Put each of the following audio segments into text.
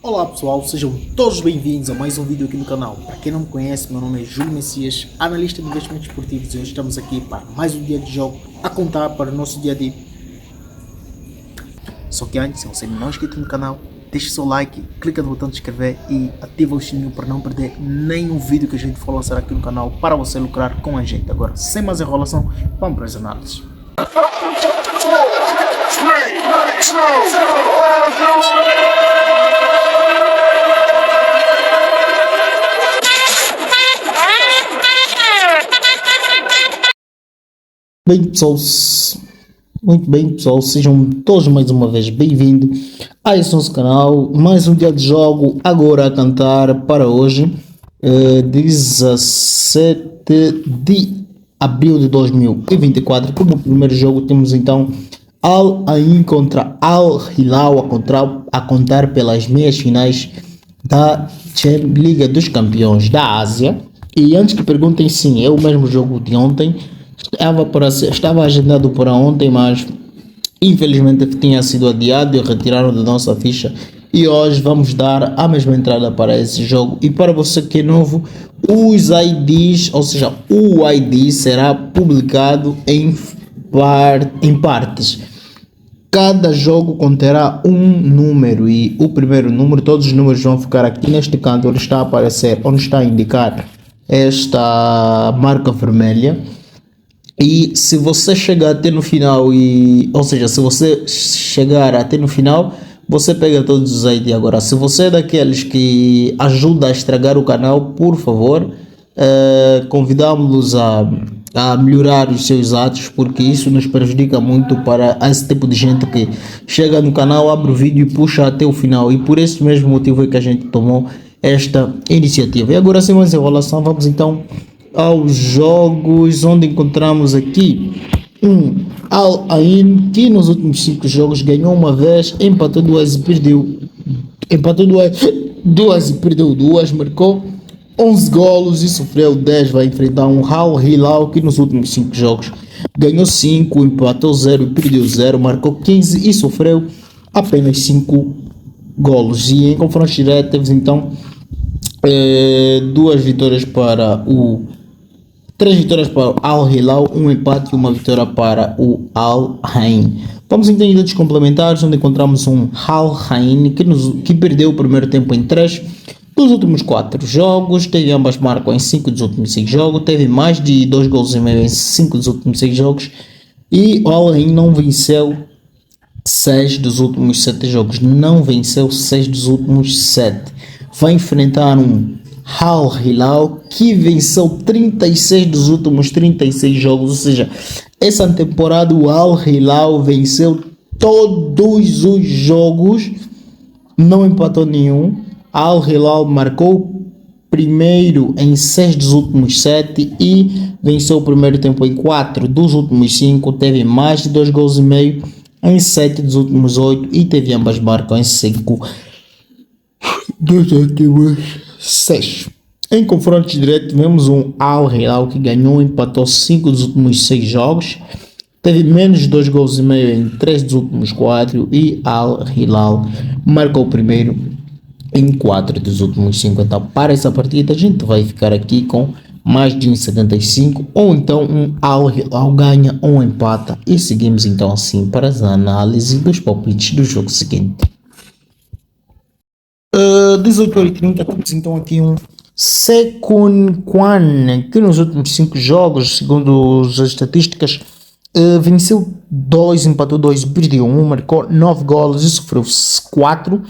Olá pessoal, sejam todos bem-vindos a mais um vídeo aqui no canal. Para quem não me conhece, meu nome é Júlio Messias, analista de investimentos esportivos, e hoje estamos aqui para mais um dia de jogo a contar para o nosso dia de... Só que antes, se você não é inscrito no canal, deixe seu like, clica no botão de inscrever e ativa o sininho para não perder nenhum vídeo que a gente for lançar aqui no canal para você lucrar com a gente. Agora, sem mais enrolação, vamos para as análises. Muito bem pessoal, sejam todos mais uma vez bem-vindos a esse nosso canal, mais um dia de jogo agora a cantar para hoje, 17 de abril de 2024, como primeiro jogo temos então Al Ain contra Al Hilal a contar pelas meias finais da Liga dos Campeões da Ásia. E antes que perguntem, sim, é o mesmo jogo de ontem. Estava agendado para ontem, mas infelizmente tinha sido adiado e retiraram da nossa ficha. E hoje vamos dar a mesma entrada para esse jogo. E para você que é novo, os IDs, ou seja, o ID será publicado em partes. Cada jogo conterá um número e o primeiro número, todos os números vão ficar aqui neste canto onde está a aparecer, onde está a indicar esta marca vermelha. E se você chegar até no final, se você chegar até no final, você pega todos os ID. Agora, se você é daqueles que ajuda a estragar o canal, por favor, convidamos-los a melhorar os seus atos, porque isso nos prejudica muito para esse tipo de gente que chega no canal, abre o vídeo e puxa até o final. E por esse mesmo motivo é que a gente tomou esta iniciativa. E agora, sem mais enrolação, vamos então aos jogos, onde encontramos aqui Al Ain, que nos últimos 5 jogos ganhou uma vez, empatou duas e perdeu duas, marcou 11 golos e sofreu 10. Vai enfrentar Al Hilal, que nos últimos 5 jogos ganhou 5, empatou 0 e perdeu 0, marcou 15 e sofreu apenas 5 golos. E em confrontos diretos temos então 3 vitórias para o Al Hilal, um empate e uma vitória para o Al Ain. Vamos então em dados complementares, onde encontramos Al Ain que perdeu o primeiro tempo em 3 dos últimos 4 jogos, teve ambas marcas em 5 dos últimos 6 jogos, teve mais de 2 gols e meio em 5 dos últimos 6 jogos e o Al Ain não venceu 6 dos últimos 7 jogos, não venceu 6 dos últimos 7. Vai enfrentar Al Hilal que venceu 36 dos últimos 36 jogos, ou seja, essa temporada o Al Hilal venceu todos os jogos, não empatou nenhum. Al Hilal marcou primeiro em 6 dos últimos 7 e venceu o primeiro tempo em 4 dos últimos 5, teve mais de 2 gols e meio em 7 dos últimos 8 e teve ambas marcas em 5 dos últimos 6. Em confrontos diretos tivemos Al Hilal que ganhou e empatou 5 dos últimos 6 jogos, teve menos de 2 gols e meio em 3 dos últimos 4 e Al Hilal marcou o primeiro em 4 dos últimos 5. Então para essa partida a gente vai ficar aqui com mais de 1,75 ou então Al Hilal ganha ou empata, e seguimos então assim para as análises dos palpites do jogo seguinte. 18h30 temos então aqui Sekun Kwan, que nos últimos 5 jogos, segundo as estatísticas, venceu 2, empatou 2, perdeu 1, marcou 9 golos e sofreu 4.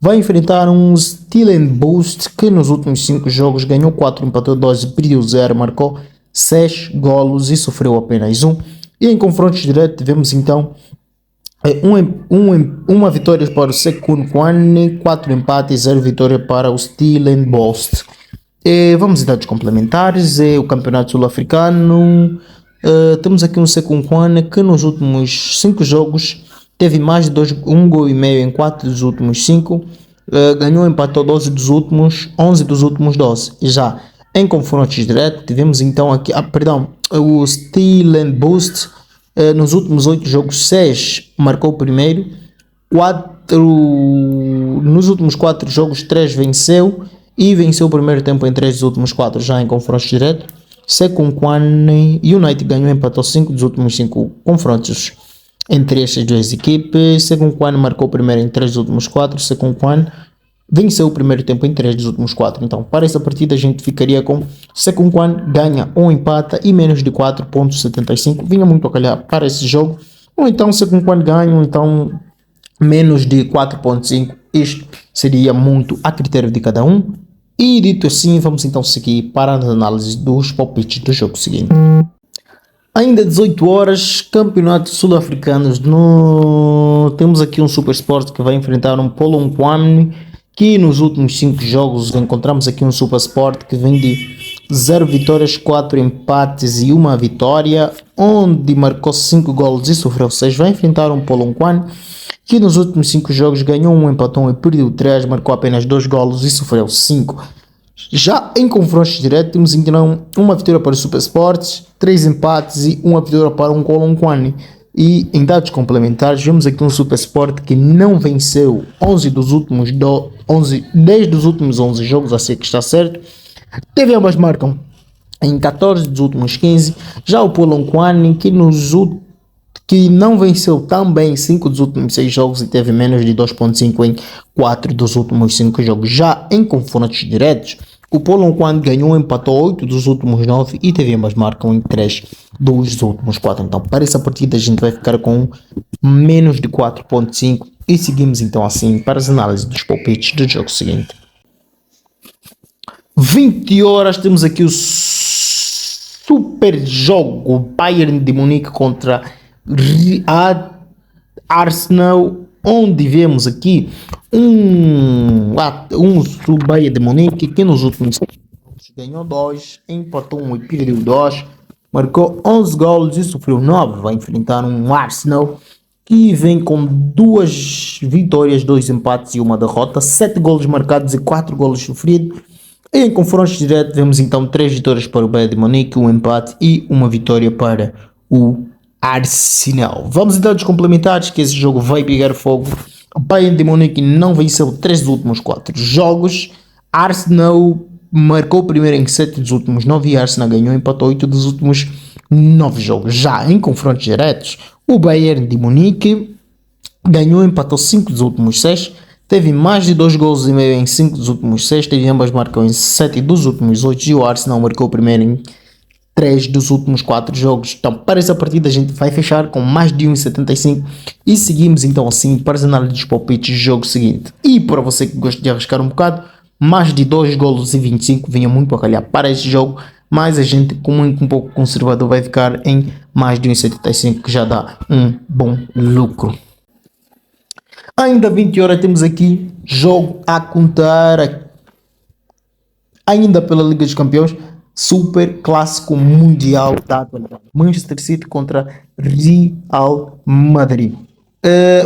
Vai enfrentar Stellenbosch, que nos últimos 5 jogos ganhou 4, empatou 2 e perdeu 0, marcou 6 golos e sofreu apenas 1. E em confrontos diretos tivemos então uma vitória para o Sekun Kwan, 4 empates e 0 vitória para o Stellenbosch. Vamos em dados complementares. O campeonato sul-africano, temos aqui Sekun Kwan que nos últimos 5 jogos teve mais de 1 gol e meio em 4 dos últimos 5, ganhou e empatou 11 dos últimos 12. E já em confrontos diretos tivemos então aqui, o Stellenbosch nos últimos 8 jogos, 6 marcou o primeiro, 4 nos últimos 4 jogos, 3 venceu e venceu o primeiro tempo em 3 dos últimos 4 já em confrontos diretos. Sekunquan United ganhou e empatou 5 dos últimos 5 confrontos entre estas duas equipes. Sekunquan marcou o primeiro em 3 dos últimos 4. Sekunquan venceu o primeiro tempo em 3 dos últimos 4. Então, para essa partida, a gente ficaria com Sekunquan ganha ou empata e menos de 4.75. Vinha muito a calhar para esse jogo. Ou então Sekunquan ganha, ou então menos de 4.5. Isto seria muito a critério de cada um. E dito assim, vamos então seguir para as análises dos palpites do jogo seguinte. Ainda 18 horas, campeonatos sul-africanos. Temos aqui um Super Sport que vai enfrentar um Polokwane, que nos últimos 5 jogos encontramos aqui um Super Sport que vem de 0 vitórias, 4 empates e 1 vitória, onde marcou 5 golos e sofreu 6. Vai enfrentar um Polokwane que nos últimos 5 jogos ganhou 1, empatou 1 e perdeu 3, marcou apenas 2 golos e sofreu 5. Já em confrontos diretos, temos então uma vitória para o Super Sports, 3 empates e 1 vitória para um Polokwane. E em dados complementares, vemos aqui um Super Sport que não venceu 10 dos últimos 11 jogos, assim que está certo. Teve ambas marcam em 14 dos últimos 15. Já o Polokwane que não venceu também 5 dos últimos 6 jogos e teve menos de 2.5 em 4 dos últimos 5 jogos. Já em confrontos diretos, o Polokwane ganhou e empatou 8 dos últimos 9 e teve ambas marcam em 3 dos últimos 4. Então, para essa partida a gente vai ficar com menos de 4.5 e seguimos então assim para as análises dos palpites do jogo seguinte. 20 horas, temos aqui o super jogo Bayern de Munique contra a Arsenal, onde vemos aqui um Bayern de Munique que nos últimos ganhou 2, empatou 1 e perdeu 2, marcou 11 gols e sofreu 9. Vai enfrentar um Arsenal que vem com 2 vitórias, 2 empates e 1 derrota, 7 gols marcados e 4 gols sofridos. E em confrontos diretos vemos então 3 vitórias para o Bayern de Munique, 1 empate e 1 vitória para o Arsenal. Vamos então aos complementares, que esse jogo vai pegar fogo. O Bayern de Munique não venceu 3 dos últimos 4 jogos. Arsenal marcou primeiro em 7 dos últimos 9 e Arsenal ganhou e empatou 8 dos últimos 9 jogos. Já em confrontos diretos, o Bayern de Munique ganhou e empatou 5 dos últimos 6. Teve mais de 2 gols e meio em 5 dos últimos 6. Teve ambas marcam em 7 dos últimos 8. E o Arsenal marcou primeiro em 3 dos últimos 4 jogos. Então, para essa partida a gente vai fechar com mais de 1,75 e seguimos então assim para as análises dos palpites do jogo seguinte. E para você que gosta de arriscar um bocado, mais de 2 golos e 25 vinha muito a calhar para este jogo, mas a gente, como um pouco conservador, vai ficar em mais de 1,75, que já dá um bom lucro. Ainda 20 horas temos aqui jogo a contar ainda pela Liga dos Campeões, super clássico mundial da atualidade. Manchester City contra Real Madrid.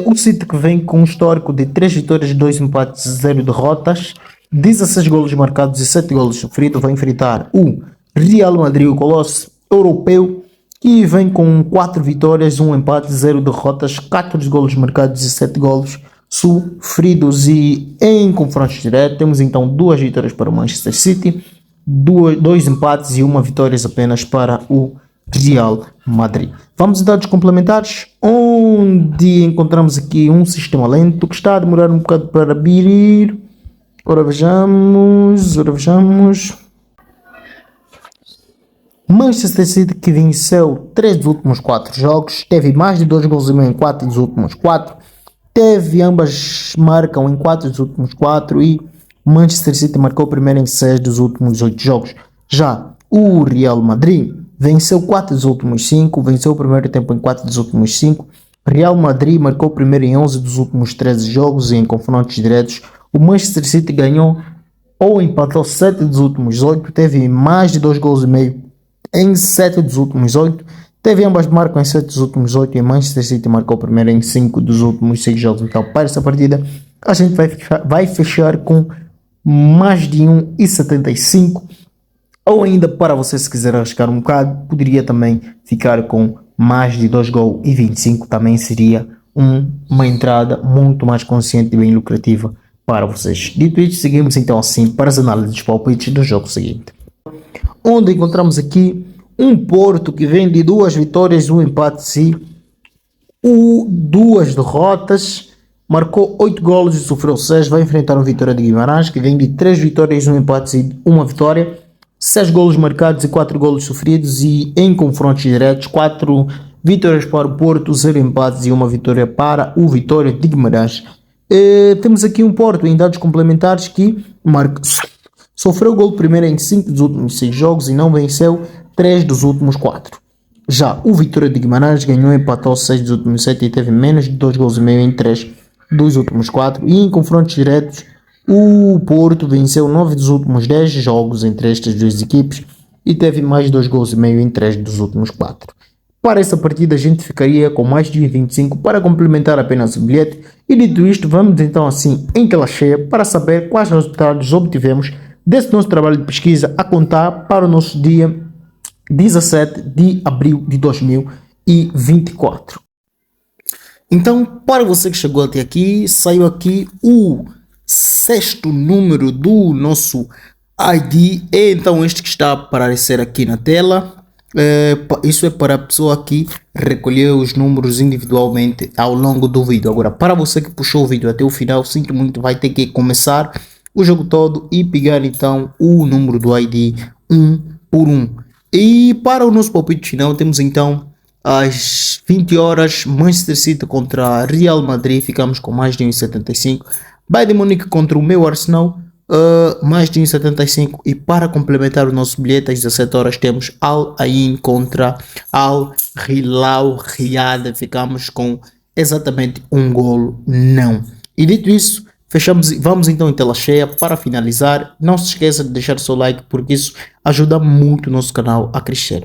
O City que vem com um histórico de 3 vitórias, 2 empates, 0 derrotas, 16 golos marcados e 7 golos sofridos, vai enfrentar o Real Madrid, o colosso europeu, que vem com 4 vitórias, 1 empate, 0 derrotas, 14 golos marcados e 7 golos sofridos. E em confrontos diretos temos então 2 vitórias para o Manchester City, 2 empates e 1 vitória apenas para o Real Madrid. Vamos a dados complementares, onde encontramos aqui um sistema lento que está a demorar um bocado para abrir. Ora vejamos. Manchester City que venceu 3 dos últimos 4 jogos, teve mais de 2 gols e meio em 4 dos últimos 4, teve ambas marcam em 4 dos últimos 4 e Manchester City marcou primeiro em 6 dos últimos 8 jogos. Já o Real Madrid venceu 4 dos últimos 5, venceu o primeiro tempo em 4 dos últimos 5. Real Madrid marcou primeiro em 11 dos últimos 13 jogos e em confrontos diretos o Manchester City ganhou ou empatou 7 dos últimos 8, teve mais de 2 gols e meio em 7 dos últimos 8, teve ambas marcam em 7 dos últimos 8 e Manchester City marcou primeiro em 5 dos últimos 6 jogos. Então, para essa partida a gente vai fechar com mais de 1,75, ou ainda, para você se quiser arriscar um bocado, poderia também ficar com mais de 2 gols e 25, também seria uma entrada muito mais consciente e bem lucrativa para vocês. Dito isto, seguimos então assim para as análises dos palpites do jogo seguinte, onde encontramos aqui um Porto que vem de 2 vitórias, um empate, duas derrotas, marcou 8 golos e sofreu 6, vai enfrentar um Vitória de Guimarães que vem de 3 vitórias, um empate e uma vitória, 6 golos marcados e 4 golos sofridos, e em confrontos diretos 4 vitórias para o Porto, 0 empates e uma vitória para o Vitória de Guimarães. Temos aqui um Porto em dados complementares que sofreu gol primeiro em 5 dos últimos 6 jogos e não venceu 3 dos últimos 4. Já o Vitória de Guimarães ganhou e empatou 6 dos últimos 7 e teve menos de 2 gols e meio em 3 dos últimos 4. E em confrontos diretos, o Porto venceu 9 dos últimos 10 jogos entre estas duas equipes e teve mais de 2 gols e meio em 3 dos últimos 4. Para essa partida a gente ficaria com mais de 25 para complementar apenas o bilhete. E dito isto, vamos então assim em tela cheia para saber quais resultados obtivemos desse nosso trabalho de pesquisa a contar para o nosso dia 17 de abril de 2024. Então, para você que chegou até aqui, saiu aqui o 6º número do nosso ID. Então, este que está a aparecer aqui na tela, isso é para a pessoa que recolheu os números individualmente ao longo do vídeo. Agora, para você que puxou o vídeo até o final, sinto muito, vai ter que começar o jogo todo e pegar então o número do ID um por um. E para o nosso palpite final, temos então às 20 horas Manchester City contra Real Madrid, ficamos com mais de 1,75. Bayern Munique contra o meu Arsenal, mais de 1,75. E para complementar o nosso bilhete, às 17 horas temos Al Ain contra Al Hilal Riyadh, ficamos com exatamente um golo não. E dito isso, fechamos, vamos então em tela cheia para finalizar. Não se esqueça de deixar o seu like, porque isso ajuda muito o nosso canal a crescer.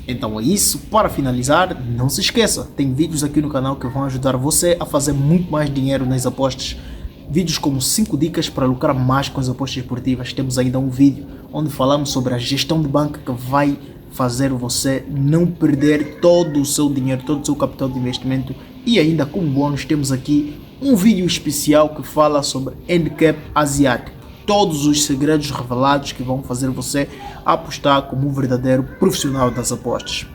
Então é isso, para finalizar, não se esqueça, tem vídeos aqui no canal que vão ajudar você a fazer muito mais dinheiro nas apostas. Vídeos como 5 dicas para lucrar mais com as apostas esportivas. Temos ainda um vídeo onde falamos sobre a gestão de banca que vai fazer você não perder todo o seu dinheiro, todo o seu capital de investimento. E ainda como bônus temos aqui um vídeo especial que fala sobre handicap asiático. Todos os segredos revelados que vão fazer você apostar como um verdadeiro profissional das apostas.